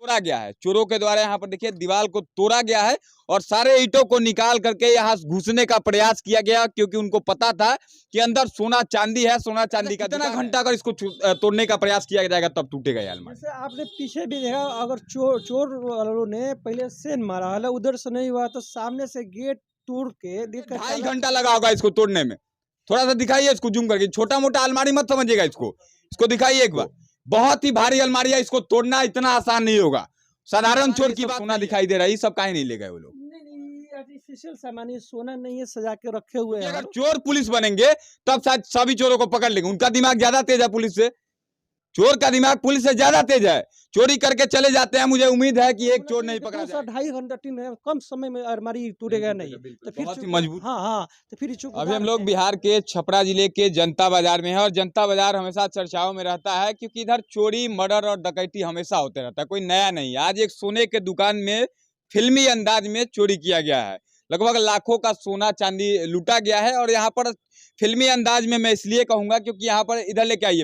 तोड़ा गया है। चोरों के द्वारा यहाँ पर देखिए दीवार को तोड़ा गया है और सारे ईंटों को निकाल करके यहाँ घुसने का प्रयास किया गया, क्योंकि उनको पता था कि अंदर सोना चांदी है, सोना चांदी का कितना घंटा अगर इसको तोड़ने का प्रयास किया जाएगा तब टूटेगा ये अलमारी। जैसे आपने पीछे भी देखा, अगर चोर वालों ने पहले सेन मारा है, उधर से नहीं हुआ तो सामने से गेट तोड़ के 2.5 घंटा लगा होगा इसको तोड़ने में। थोड़ा सा दिखाइए इसको जूम करके, छोटा मोटा अलमारी मत समझिएगा इसको दिखाइए एक बार। बहुत ही भारी अलमारी है, इसको तोड़ना इतना आसान नहीं होगा। साधारण चोर की बात सोना दिखाई दे रहा है, ये सब काहे नहीं ले गए वो लोग। आर्टिफिशियल सामान, ये सोना नहीं है, सजा के रखे हुए हैं। अगर चोर पुलिस बनेंगे तब शायद सभी चोरों को पकड़ लेंगे। उनका दिमाग ज्यादा तेज है पुलिस से, चोर का दिमाग पुलिस से ज्यादा तेज है। चोरी करके चले जाते हैं, मुझे उम्मीद है कि एक चोर नहीं पकड़ा जाएगा। 2.5 घंटा टीम है, कम समय में अलमारी टूटेगा नहीं तो फिर बहुत ही मजबूत। हाँ, तो फिर अभी हम लोग बिहार के छपरा जिले के जनता बाजार में है और जनता बाजार हमेशा चर्चाओं में रहता है, क्योंकि इधर चोरी, मर्डर और डकैती हमेशा होते रहता है, कोई नया नहीं। आज एक सोने के दुकान में फिल्मी अंदाज में चोरी किया गया है। लगभग लाखों का सोना चांदी लूटा गया है और यहाँ पर फिल्मी अंदाज में मैं इसलिए कहूंगा क्योंकि यहाँ पर इधर लेके आइए,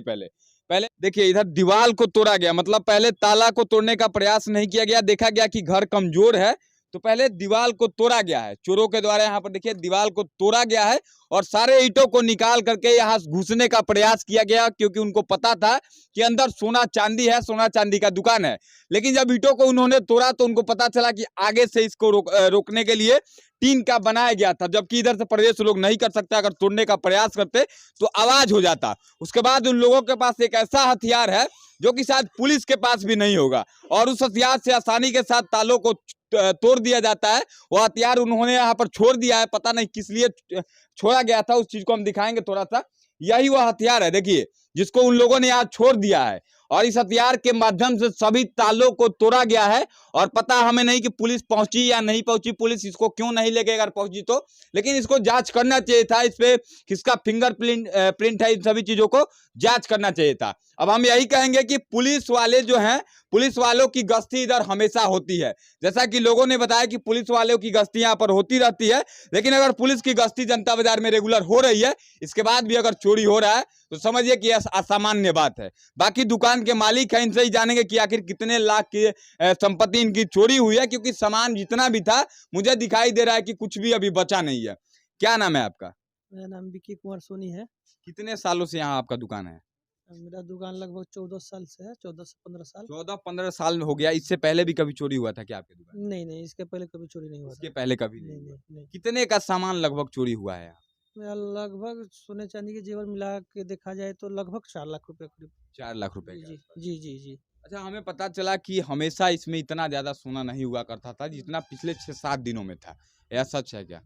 पहले देखिए इधर दीवार को तोड़ा गया, मतलब पहले ताला को तोड़ने का प्रयास नहीं किया गया। देखा गया कि घर कमजोर है तो पहले दीवार को तोड़ा गया है। चोरों के द्वारा यहाँ पर देखिए दीवार को तोड़ा गया है और सारे ईंटों को निकाल करके यहाँ घुसने का प्रयास किया गया, क्योंकि उनको पता था कि अंदर सोना चांदी है, सोना चांदी का दुकान है। लेकिन जब ईंटों को उन्होंने तोड़ा तो उनको पता चला कि आगे से इसको रोकने के लिए टीन का बनाया गया था, जबकि इधर से प्रवेश लोग नहीं कर सकते। अगर तोड़ने का प्रयास करते तो आवाज हो जाता। उसके बाद उन लोगों के पास एक ऐसा हथियार है जो कि शायद पुलिस के पास भी नहीं होगा, और उस हथियार से आसानी के साथ तालों को तोड़ दिया जाता है। वो हथियार उन्होंने यहाँ पर छोड़ दिया है, पता नहीं किस लिए छोड़ा गया था, उस चीज को हम दिखाएंगे थोड़ा सा। यही वो हथियार है देखिए, जिसको उन लोगों ने यहाँ छोड़ दिया है, और इस हथियार के माध्यम से सभी तालों को तोड़ा गया है। और पता हमें नहीं कि पुलिस पहुंची या नहीं पहुंची, पुलिस इसको क्यों नहीं लेके अगर पहुंची तो, लेकिन इसको जांच करना चाहिए था। इस पे किसका फिंगर प्रिंट है, इन सभी चीजों को जांच करना चाहिए था। अब हम यही कहेंगे कि पुलिस वाले जो हैं, पुलिस वालों की गश्ती इधर हमेशा होती है। जैसा कि लोगों ने बताया कि पुलिस वालों की गश्ती यहाँ पर होती रहती है, लेकिन अगर पुलिस की गश्ती जनता बाजार में रेगुलर हो रही है, इसके बाद भी अगर चोरी हो रहा है तो समझिए कि यह असामान्य बात है। बाकी दुकान के मालिक हैं, इनसे ही जानेंगे कि आखिर कितने लाख की संपत्ति इनकी चोरी हुई है, क्योंकि सामान जितना भी था मुझे दिखाई दे रहा है कि कुछ भी अभी बचा नहीं है। क्या नाम है आपका? मेरा नाम विकी कुमार सोनी है। कितने सालों से यहाँ आपका दुकान है? मेरा दुकान लगभग 14 साल से है, 14 से 15 साल। 14-15 साल हो गया। इससे पहले भी कभी चोरी हुआ था क्या आपके दुकान? नहीं, इसके पहले कभी चोरी नहीं हुआ इसके था। पहले कभी नहीं नहीं, हुआ। नहीं। कितने का सामान लगभग चोरी हुआ है? मेरा लगभग सोने चांदी के जेवर मिला के देखा जाए तो लगभग 4 लाख रुपए करीब। 4 लाख रुपए जी, का। जी, जी, जी। अच्छा, हमें पता चला कि हमेशा इसमें इतना ज्यादा सोना नहीं हुआ करता था जितना पिछले 6-7 दिनों में था, यह सच है क्या?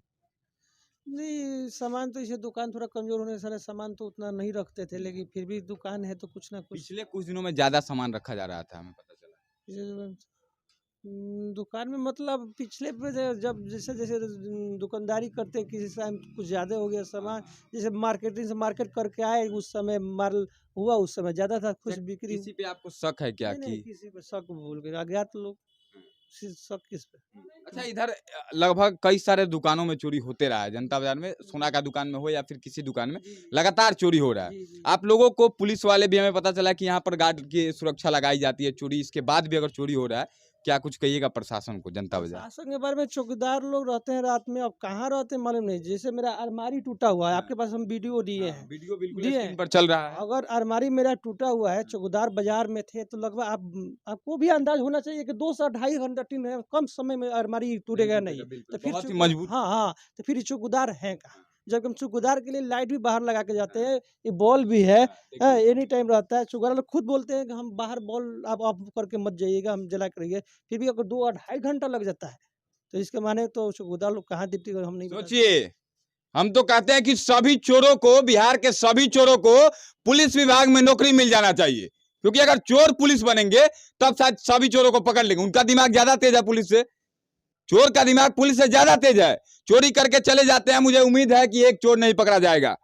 नहीं, सामान तो इसे दुकान थोड़ा कमजोर होने से सामान तो उतना नहीं रखते थे, लेकिन फिर भी दुकान है तो कुछ ना कुछ। पिछले कुछ दिनों में ज्यादा सामान रखा जा रहा था, हमें पता चला। दुकान में मतलब पिछले पे जब जैसे जैसे दुकानदारी करते किसी टाइम कुछ ज़्यादा हो गया सामान, जैसे मार्केटिंग से मार्केट करके आए उस समय माल हुआ, उस समय ज़्यादा था, कुछ बिक्री। किसी पे आपको शक है क्या नहीं, कि किसी पे शक भूल गए अज्ञात लोग, शक किस पे? अच्छा, इधर लगभग कई सारे दुकानों में चोरी होते रहा है। जनता बाजार में, सोना का दुकान में हो या फिर किसी दुकान में, लगातार चोरी हो रहा है। आप लोगों को, पुलिस वाले भी, हमें पता चला कि यहाँ पर गार्ड की सुरक्षा लगाई जाती है। चोरी इसके बाद भी अगर चोरी हो रहा है, क्या कुछ कहिएगा प्रशासन को, जनता बाजार? शासन के बारे में चौकीदार लोग रहते हैं रात में, अब कहाँ रहते हैं मालूम नहीं। जैसे मेरा अलमारी टूटा हुआ है, आपके पास हम वीडियो दिए हैं, वीडियो बिल्कुल दिए स्क्रीन पर चल रहा है। अगर अलमारी मेरा टूटा हुआ है, चौकीदार बाजार में थे तो लगभग आपको भी अंदाज होना चाहिए कि 2 से 2.5 घंटा टीम है, कम समय में अलमारी टूटेगा नहीं। तो फिर बहुत ही मजबूत। हाँ, तो फिर चौकीदार है कहाँ? जब हम चौकीदार के लिए लाइट भी बाहर लगा के जाते हैं, ये बॉल भी है, एनी टाइम रहता है। चौकीदार लोग खुद बोलते हैं कि हम बाहर बॉल आप ऑफ करके मत जाइएगा, हम जला के रहिए। फिर भी अगर 2-2.5 घंटा लग जाता है तो इसके माने तो चौकीदार लोग कहाँ ड्यूटी कर, हम नहीं बता सकते। सोचिए, हम तो कहते हैं कि सभी चोरों को, बिहार के सभी चोरों को पुलिस विभाग में नौकरी मिल जाना चाहिए, क्योंकि अगर चोर पुलिस बनेंगे तब शायद सभी चोरों को पकड़ लेंगे। उनका दिमाग ज्यादा तेज है पुलिस से, चोर का दिमाग पुलिस से ज्यादा तेज है। चोरी करके चले जाते हैं, मुझे उम्मीद है कि एक चोर नहीं पकड़ा जाएगा।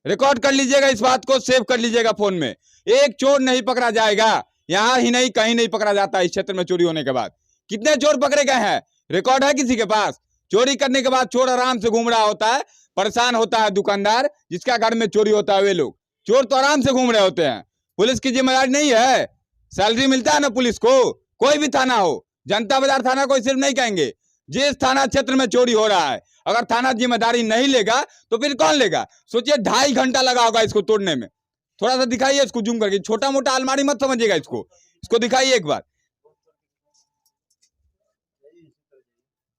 रिकॉर्ड कर लीजिएगा, इस बात को सेव कर लीजिएगा फोन में। एक चोर नहीं पकड़ा जाएगा, यहां ही नहीं कहीं नहीं पकड़ा जाता इस क्षेत्र में चोरी होने के बाद। कितने चोर पकड़े गए हैं, रिकॉर्ड है किसी के पास? चोरी करने के बाद चोर आराम से घूम रहा होता है, परेशान होता है दुकानदार जिसका घर में चोरी होता है। वे लोग, चोर तो आराम से घूम रहे होते हैं। पुलिस की जिम्मेदारी नहीं है, सैलरी मिलता है ना पुलिस को, कोई भी थाना हो, जनता बाजार थाना कोई सिर्फ नहीं कहेंगे, जिस थाना क्षेत्र में चोरी हो रहा है अगर थाना जिम्मेदारी नहीं लेगा तो फिर कौन लेगा? सोचिए 2.5 घंटा लगा होगा इसको तोड़ने में। थोड़ा सा दिखाइए इसको जूम करके, छोटा मोटा अलमारी मत समझिएगा इसको दिखाइए एक बार,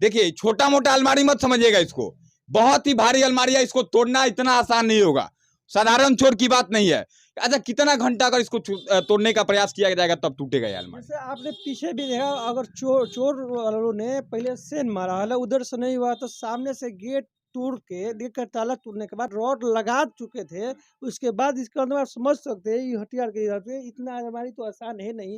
देखिए छोटा मोटा अलमारी मत समझिएगा इसको, बहुत ही भारी अलमारी है, इसको तोड़ना इतना आसान नहीं होगा, साधारण चोर की बात नहीं है। अच्छा कितना घंटा अगर इसको तोड़ने का प्रयास किया जाएगा तब टूटेगा ये अलमारी? जैसे आपने पीछे भी देखा, अगर चोर वालों ने पहले सेन मारा है, उधर से नहीं हुआ तो सामने से गेट तोड़ के देखकर ताला तोड़ने के बाद रॉड लगा चुके थे, उसके बाद इसके अंदर आप समझ सकते हैं ये हथियार के हिसाब से इतना अलमारी तो आसान है नहीं।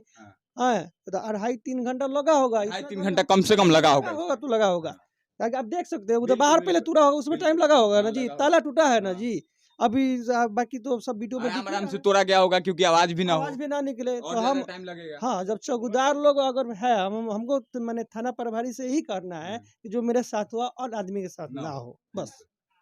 हाँ, तो 2.5-3 घंटा लगा होगा, 2.5-3 घंटा कम से कम लगा होगा। तो लगा होगा, ताकि आप देख सकते हैं उधर बाहर पहले टूटा होगा, उसमें टाइम लगा होगा ना जी, ताला टूटा है ना जी। अभी बाकी तो सब वीडियो में आराम से तोड़ा गया होगा क्योंकि आवाज भी ना हो, आवाज भी ना निकले और तो हम टाइम लगेगा। हाँ, जब चौकीदार लोग अगर है, हमको तो मैंने थाना प्रभारी से ही करना है कि जो मेरे साथ हुआ और आदमी के साथ ना हो, बस।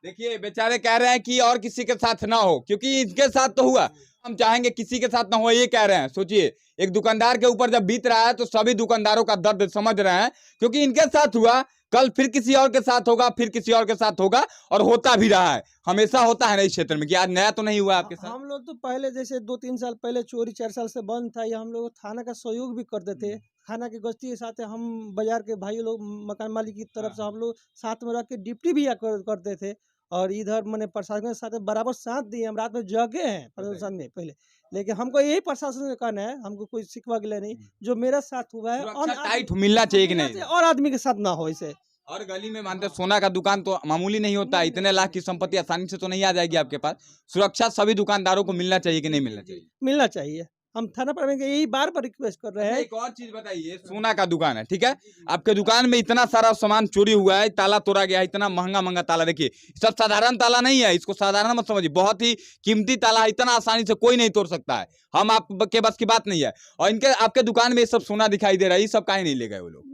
देखिए बेचारे कह रहे हैं कि और किसी के साथ ना हो, क्योंकि इनके साथ तो हुआ, हम चाहेंगे किसी के साथ ना हो, ये कह रहे हैं। सोचिए एक दुकानदार के ऊपर जब बीत रहा है तो सभी दुकानदारों का दर्द समझ रहे हैं, क्योंकि इनके साथ हुआ, कल फिर किसी और के साथ होगा, फिर किसी और के साथ होगा, और होता भी रहा है, हमेशा होता है ना इस क्षेत्र में, कि आज नया तो नहीं हुआ आपके साथ। हम लोग तो पहले जैसे 2-3 साल पहले चोरी 4 साल से बंद था, या हम लोग थाना का सहयोग भी करते थे, थाना की गश्ती के साथ हम बाजार के भाई लोग, मकान मालिक की तरफ से हम लोग साथ में रह के ड्यूटी भी करते थे, और इधर मैंने प्रशासन के साथ बराबर साथ दिए, हम रात में जगे हैं प्रशासन में पहले, लेकिन हमको यही प्रशासन से कहना है, हमको कोई शिकवा गिला नहीं, जो मेरा साथ हुआ है और टाइट मिलना चाहिए कि नहीं, और आदमी के साथ ना हो इसे। और गली में मानते सोना का दुकान तो मामूली नहीं होता, इतने लाख की संपत्ति आसानी से तो नहीं आ जाएगी आपके पास, सुरक्षा सभी दुकानदारों को मिलना चाहिए कि नहीं मिलना चाहिए? मिलना चाहिए, हम थाना प्रभारी के यही बार बार रिक्वेस्ट कर रहे हैं। एक और चीज बताइए, सोना का दुकान है, ठीक है, आपके दुकान में इतना सारा सामान चोरी हुआ है, ताला तोड़ा गया है, इतना महंगा महंगा ताला, देखिए सब साधारण ताला नहीं है, इसको साधारण मत समझिए, बहुत ही कीमती ताला है, इतना आसानी से कोई नहीं तोड़ सकता है, हम आपके बस की बात नहीं है। और इनके आपके दुकान में ये सब सोना दिखाई दे रहा है, ये सब काहे नहीं ले गए वो लोग?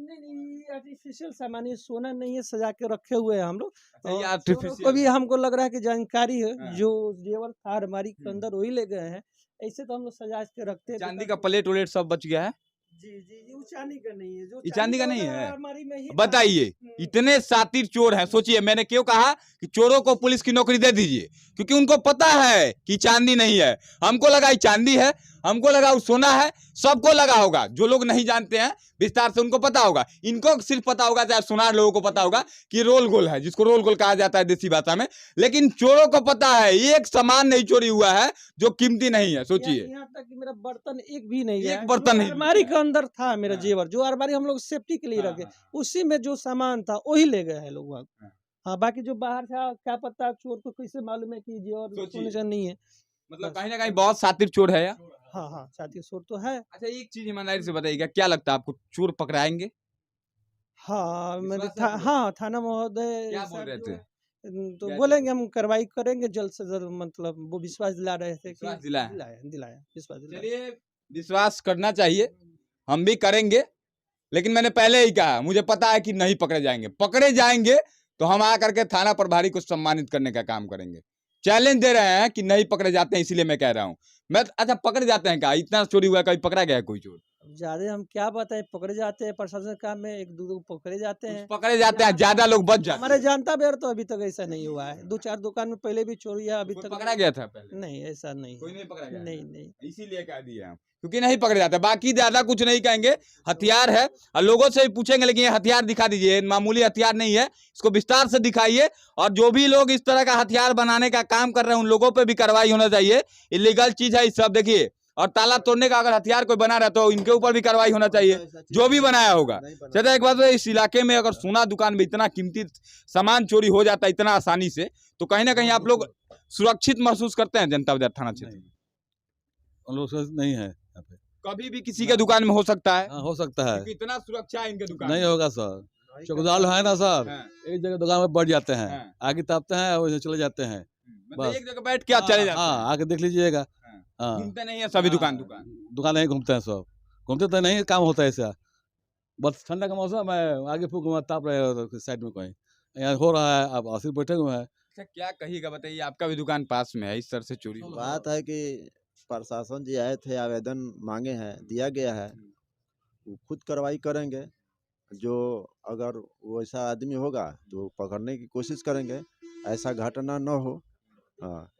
आर्टिफिशियल सामान, ये सोना नहीं है, सजा के रखे हुए हैं हम लोग। अच्छा, ये और artificial चोरों को भी हमको लग रहा है कि जानकारी है, हाँ। जो जेवर था अलमारी के अंदर वही ले गए हैं, ऐसे तो हम लोग सजा के रखते हैं। चांदी का प्लेट उलेट सब बच गया है? जी जी जी, वो चांदी का नहीं है, जो ये चांदी का नहीं होता है? अलमारी में ही था। बताइए, इतने शातिर चोर हैं, सोचिए मैंने क्यों कहा कि चोरों को पुलिस की नौकरी दे दीजिए, क्योंकि उनको पता है कि चांदी नहीं है, हमको लगा ये चांदी है, हमको लगा वो सोना है, सबको लगा होगा, जो लोग नहीं जानते हैं विस्तार से उनको पता होगा, इनको सिर्फ पता होगा, चाहे सुनार लोगों को पता होगा कि रोल गोल है, जिसको रोल गोल कहा जाता है देसी भाषा में, लेकिन चोरों को पता है एक सामान नहीं चोरी हुआ है जो कीमती नहीं है। सोचिए यहाँ तक कि मेरा बर्तन एक भी नहीं है, एक बर्तन नहीं, अलमारी के अंदर था मेरा जेवर, जो अलमारी हम लोग सेफ्टी के लिए रखे, उसी में जो सामान था वही ले गए हैं लोग। हाँ, बाकी जो बाहर था क्या पता, चोर को कैसे मालूम है कि जेवर सोने का नहीं है, मतलब कहीं ना कहीं बहुत शातिर चोर है यार। हाँ हाँ, शातिर चोर तो है। अच्छा एक चीज ईमानदारी से बताइएगा, क्या लगता है आपको चोर पकड़ाएंगे? हाँ, मैंने विश्वास है आपको? हाँ, थाना महोदय क्या बोल साहब रहे जो थे? है, तो क्या बोलेंगे हम कार्रवाई करेंगे जल्द से जल्द, मतलब वो विश्वास दिला रहे थे कि विश्वास दिलाया? दिलाया विश्वास दिलाया। चलिए विश्वास करना चाहिए, हम भी करेंगे, लेकिन मैंने पहले ही कहा मुझे पता है कि नहीं पकड़े जाएंगे, पकड़े जाएंगे तो हम आकर के थाना प्रभारी को सम्मानित करने का काम करेंगे। चैलेंज दे रहे हैं कि नहीं पकड़े जाते हैं, इसीलिए मैं कह रहा हूँ। मैं अच्छा पकड़े जाते हैं क्या? इतना चोरी हुआ, कभी पकड़ा गया है कोई चोर? ज्यादा हम क्या बताएं, पकड़े जाते हैं, प्रशासन का काम में 1-2 पकड़े जाते हैं, पकड़े जाते हैं, ज्यादा लोग बच जाते हमारे जानता बेर तो अभी तक ऐसा नहीं हुआ है, 2-4 दुकान में पहले भी चोरी है, अभी हैं। तक पकड़ा गया था पहले? नहीं, ऐसा नहीं कोई नहीं पकड़ा गया? नहीं नहीं। इसीलिए कह दिए हम, क्योंकि नहीं पकड़े जाते, बाकी ज्यादा कुछ नहीं कहेंगे, हथियार है, और लोगों से भी पूछेंगे, लेकिन ये हथियार दिखा दीजिए, मामूली हथियार नहीं है, इसको विस्तार से दिखाइए, और जो भी लोग इस तरह का हथियार बनाने का काम कर रहे हैं उन लोगों पे भी कार्रवाई होना चाहिए, इलीगल चीज है ये सब। देखिए, और ताला तोड़ने का अगर हथियार कोई बना रहा है तो इनके ऊपर भी कार्रवाई होना चाहिए, जो भी बनाया होगा। चलिए एक बात है, इस इलाके में अगर सोना दुकान में इतना कीमती सामान चोरी हो जाता है इतना आसानी से, तो कहीं ना कहीं आप लोग सुरक्षित महसूस करते हैं जनता बाजार थाना क्षेत्र में? नहीं है यहाँ पे। कभी भी किसी के दुकान में हो सकता है? हाँ, हो सकता है, क्योंकि इतना सुरक्षा है इनके दुकान नहीं में। होगा सर, चौकीदार है ना सर, हाँ, एक जगह दुकान में बैठ जाते हैं, हाँ। आगे तापते हैं और चले जाते हैं, मतलब बस। एक जगह बैठ के आप चले जाते हैं, हाँ, आके देख लीजिएगा। हाँ, घूमते नहीं है सभी दुकान दुकान नहीं घूमते हैं सब, घूमते तो नहीं, काम होता है ऐसा, बस ठंडा का मौसम है, आगे फूक ताप रहे हो साइड में, कोई यहाँ हो रहा है, आप आसिफ बैठे हुए हैं। अच्छा क्या कहिएगा, बताइए, आपका भी दुकान पास में है, इस तरह से चोरी हुआ? बात है कि प्रशासन जी आए थे, आवेदन मांगे हैं, दिया गया है, वो खुद कार्रवाई करेंगे। जो अगर वैसा आदमी होगा तो पकड़ने की कोशिश करेंगे, ऐसा घटना न हो। हाँ,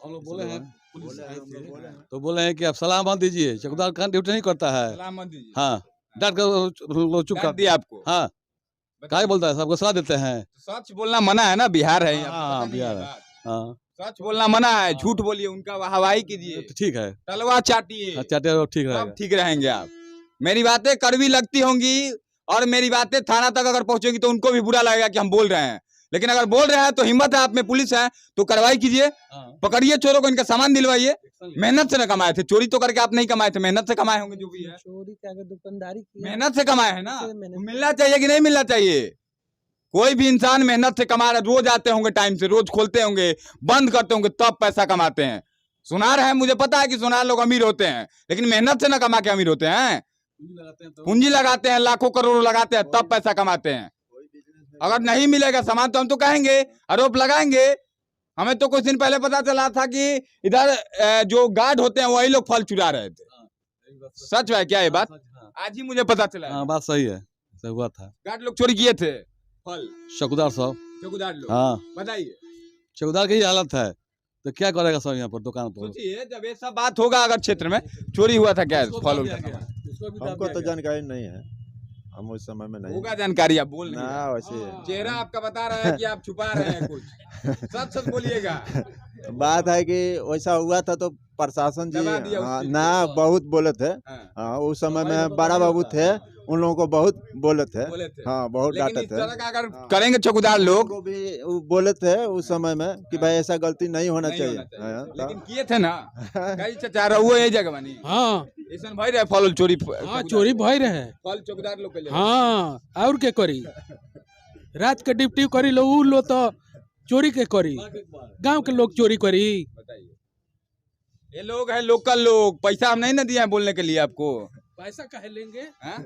हम लोग बोले हैं, पुलिस बोले हैं, आई हम लोग थी, बोले हैं। तो बोले हैं कि आप सलाम मत दीजिए, चौकीदार का ड्यूटी नहीं करता है। सलाम मत दीजिए। हाँ, डांट कर लोग चुप डांट कर दिया आपको? हाँ, काय बोलता है, सबको सलाह देते हैं। सच बोलना मना है ना, बिहार है, आपको हाँ, पता नहीं है बिहार है। बात? हाँ, सच बोलना मना है, झूठ बोलिए, उनका वाहवाही कीजिए, तो ठीक है, तलवा चाटिए, अच्छा तो ठीक सब रहेगा। ठीक रहेंगे आप। मेरी बातें कड़वी लगती होंगी और मेरी बातें थाना तक अगर पहुंचेगी तो उनको भी बुरा लगेगा कि हम बोल रहे हैं, लेकिन अगर बोल रहे हैं तो हिम्मत है आप में, पुलिस है तो कार्रवाई कीजिए, हाँ, पकड़िए चोरों को, इनका सामान दिलवाइए। एक्शन मेहनत से न कमाए थे, चोरी तो करके आप नहीं कमाए थे, मेहनत से कमाए होंगे जो भी है, चोरी क्या, अगर दुकानदारी की है, मेहनत से कमाए हैं ना, से मेहनत तो मिलना चाहिए कि नहीं मिलना चाहिए? कोई भी इंसान मेहनत से कमा रहा है, रोज आते होंगे टाइम से, रोज खोलते होंगे, बंद करते होंगे, तब पैसा कमाते हैं। सुनार है, मुझे पता है कि सुनार लोग अमीर होते हैं, लेकिन मेहनत से ना कमा के अमीर होते हैं। पूंजी लगाते हैं तो पूंजी लगाते हैं, लाखों करोड़ों लगाते हैं, तब पैसा कमाते हैं। कोई बिजनेस में अगर नहीं मिलेगा सामान तो हम तो कहेंगे, आरोप लगाएंगे। हमें तो कुछ दिन पहले पता चला था कि इधर जो गार्ड होते हैं वही लोग फल चुरा रहे थे। सच है क्या ये बात? हाँ, आज ही मुझे पता चला है। हाँ, बात सही है, ऐसा हुआ था। गार्ड लोग चोरी किए थे फल, चौकीदार साहब, चौकीदार लोग। हाँ, बताइए, चौकीदार की ही हालत है, तो क्या करेगा सब यहाँ पर दुकान पर। सोचिए जब ये सब बात होगा, अगर क्षेत्र में चोरी हुआ था क्या फल उल का सामान? हमको तो जानकारी नहीं है, हम उस समय में नहीं होगा जानकारी, आप बोल नहीं ना रहे। वैसे। चेहरा आपका बता रहा है कि आप छुपा रहे हैं कुछ, सच सच बोलिएगा। बात है कि वैसा हुआ था तो प्रशासन जी, दबा दिया उस हाँ, चीज ना बहुत बोले थे। हाँ, हाँ, उस समय में बड़ा बाबू थे, उन लोगों को बहुत बोले थे। बोले थे। हाँ, बहुत लेकिन डांटे इस थे। तरह का अगर हाँ। करेंगे चौकीदार लोग, उनको भी वो बोले थे उस समय में कि भाई ऐसा गलती नहीं होना नहीं चाहिए। होना चाहिए। हाँ, लेकिन किए थे ना, कई चचा रहुए यही जगह बनी, हाँ ऐसा भाई रहे फल उल चोरी, हाँ चोरी भय रहे। फल चौकीदार लोग के लिए। हाँ और के करी, रात के ड्यूटी करी लो, उ लो तो चोरी के करी, गांव के लोग चोरी करी। बताइए, ये लोग है लोकल लोग, पैसा हम नहीं ना दिए हैं बोलने के लिए आपको। पैसा कहे लेंगे? हाँ?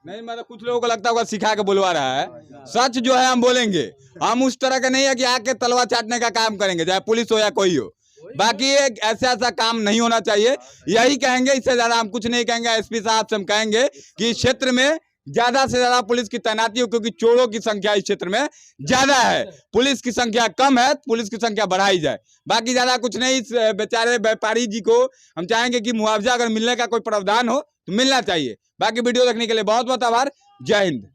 नहीं, मतलब कुछ लोगों को लगता होगा सिखा के बुलवा रहा है। सच जो है हम बोलेंगे, हम उस तरह के नहीं है कि आके तलवा चाटने का काम करेंगे, चाहे पुलिस हो या कोई हो। बाकी एक ऐसा काम नहीं होना चाहिए, यही कहेंगे, इससे ज्यादा हम कुछ नहीं कहेंगे। एसपी साहब से हम कहेंगे कि इस क्षेत्र में ज्यादा से ज्यादा पुलिस की तैनाती हो, क्योंकि चोरों की संख्या इस क्षेत्र में ज्यादा है, पुलिस की संख्या कम है, पुलिस की संख्या बढ़ाई जाए। बाकी ज्यादा कुछ नहीं। इस बेचारे व्यापारी जी को हम चाहेंगे कि मुआवजा अगर मिलने का कोई प्रावधान हो तो मिलना चाहिए। बाकी वीडियो देखने के लिए बहुत बहुत आभार। जय हिंद।